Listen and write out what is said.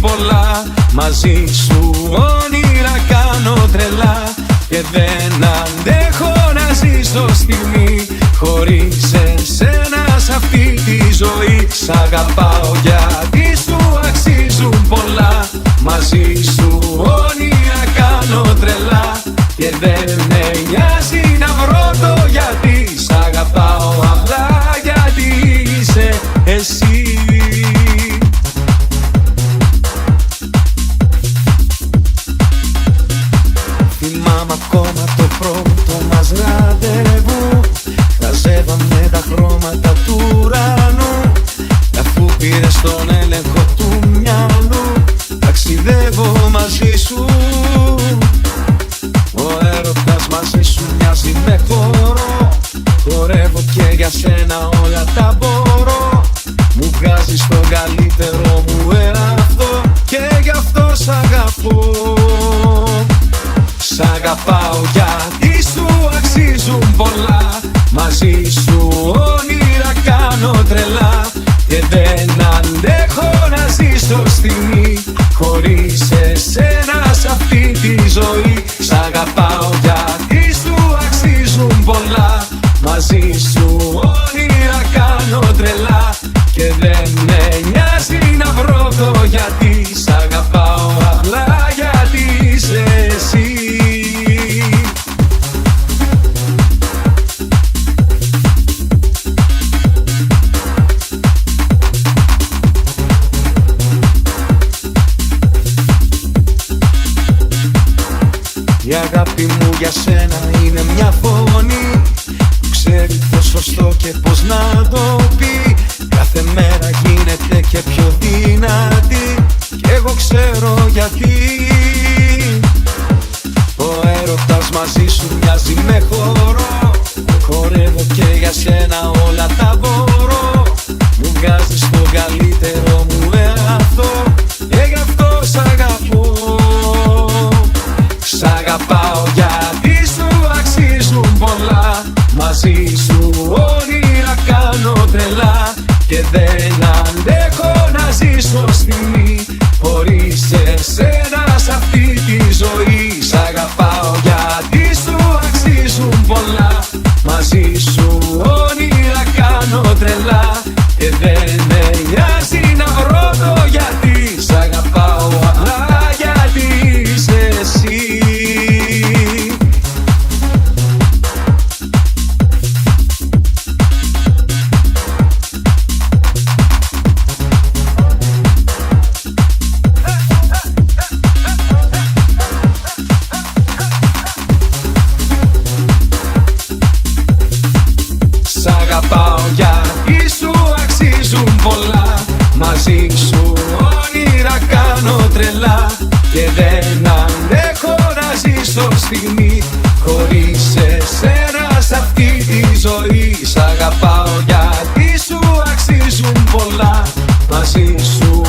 πολλά. Μαζί σου όνειρα κάνω τρελά και δεν αντέχω να ζήσω στιγμή χωρίς εσένα σ' αυτή τη ζωή. Σ' αγαπάω γιατί σου αξίζουν πολλά. Μαζί σου όνειρα κάνω τρελά και δεν με νοιάζει να βρω το γιατί. Σ' αγαπάω απλά γιατί είσαι εσύ. Θυμάμαι ακόμα το πρώτο μας ραντεβού. Χαζεύαμε τα χρώματα του ουρανού. Αφού πήρες τον έλεγχο του μυαλού, ταξιδεύω μαζί σου. Ο έρωτας μαζί σου μοιάζει με χορό. Χορεύω και για σένα όλα τα μπορώ. Μου βγάζεις τον καλύτερο μου εαυτό και γι' αυτό σ' αγαπώ. Σ' αγαπάω γιατί σου αξίζουν πολλά. Μαζί σου όνειρα κάνω τρελά και δεν αντέχω να ζήσω στιγμή χωρίς εσένα σ' αυτή τη ζωή. Σ' αγαπάω γιατί σου αξίζουν πολλά. Μαζί σου όνειρα κάνω τρελά και δεν με νοιάζει να βρω το γιατί. Σ' αγαπάω απλά γιατί είσαι εσύ. Η αγάπη μου για σένα είναι μια φωνή που ξέρει το σωστό και πως να το πει. Κάθε μέρα γίνεται και πιο δυνατή κι εγώ ξέρω γιατί. Ο έρωτας μαζί σου μοιάζει με χορό. Χορεύω και για σένα όλα τα μπορώ. Μου βγάζεις το καλύτερο μου εαυτό και γι' αυτό σ' αγαπώ. Σ' αγαπάω γιατί σου αξίζουν πολλά. Μαζί σου όνειρα κάνω τρελά και δεν αντέχω να ζήσω στιγμή χωρίς εσένα σ' αυτή τη ζωή. Σ' αγαπάω γιατί σου αξίζουν πολλά. Μαζί σου όνειρα κάνω τρελά και δεν με νοιάζει να βρω το γιατί. Σ' αγαπάω απλά γιατί είσαι εσύ. Σ' αγαπάω γιατί σου αξίζουν πολλά. Μαζί σου όνειρα κάνω τρελά και δεν αντέχω να ζήσω στιγμή χωρίς εσένα σ' αυτή τη ζωή. Σ' αγαπάω γιατί σου αξίζουν πολλά. Μαζί σου